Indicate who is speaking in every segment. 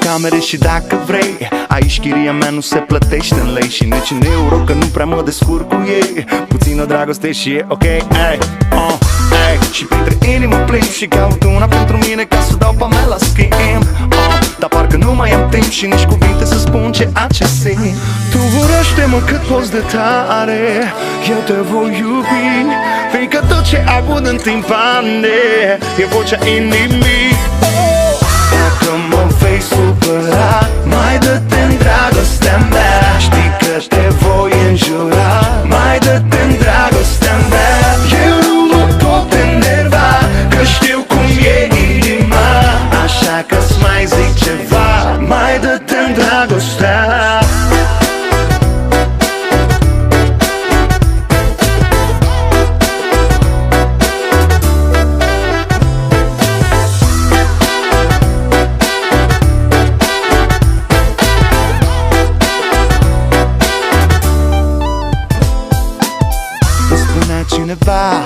Speaker 1: camere și dacă vrei. Aici chiria mea nu se plătește în lei și nici în euro, că nu prea mă descurc cu ei. Puțină dragoste și e ok, ey, și printre inimă plimb și caut una pentru mine ca să dau pe mea la schimb. Dar parcă nu mai am timp și nici cuvinte să spun ceea ce simt. Tu urăște-mă cât poți de tare, eu te voi iubi, fiindcă tot ce aud în timpane e vocea inimii. Dacă mă vei supăra, mai dă-te-n dragostea mea. Știi că te voi înjura, mai dă-te-n dragostea mea. Eu nu mă pot enerva, că știu cum e inima, așa că-ți mai zic ceva, mai dă-te-n dragostea. Cineva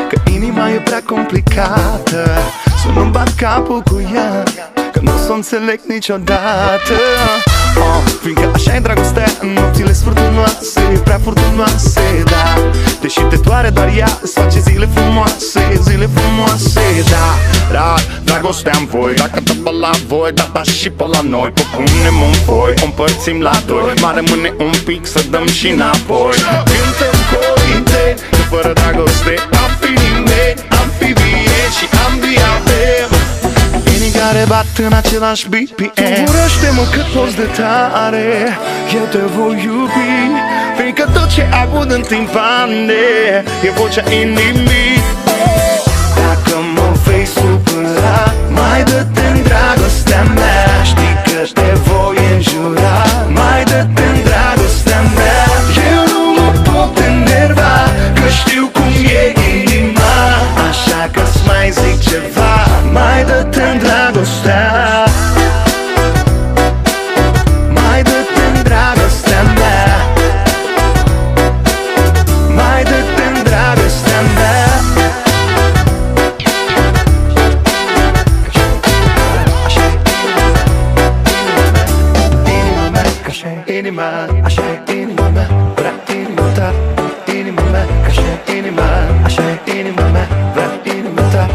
Speaker 1: că inima e prea complicată, să nu bat capul cu ea, că nu o să o înțeleg niciodată. Fiindcă așa e dragostea, nopțile sunt furtunoase, prea furtunoase, da. Deși te doare doar ea, îți face zile frumoase, zile frumoase, da. Dar dragostea-n voi, dacă dă pe la voi, da și pe la noi. Pă punem în foi, o împărțim la doi, mai rămâne un pic să dăm și înapoi. Cântăm corinte, că fără dragoste am fi nimeni, am fi vie și am diabe. Inimi care bat în același BPM. Tu urăște-mă cât poți de tare, eu te voi iubi, fiindcă tot ce aud în timpane e vocea inimii. Dacă mă vei supăra, mai dă-te-n dragostea mea. Știi că te voi înjura, mai dă-te-n dragostea mea. Eu nu mă pot enerva, că știu cum e inima, așa că-ți mai zic ceva, mai dă-te-n dragostea. Mai dă-te-n dragostea mea, mai dă-te-n dragostea mea. Inima, așa e inima mea, vrea inima ta. Inima mea, așa e inima, așa e inima mea, vrea inima ta.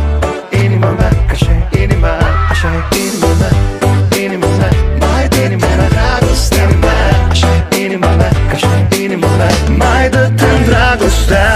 Speaker 1: Inima mea, așa e inima, așa e inima mea. Inima mea, mai dă inima mea, dragostea mea. Așa e inima mea, așa e inima mea, mai dă-te-n dragostea.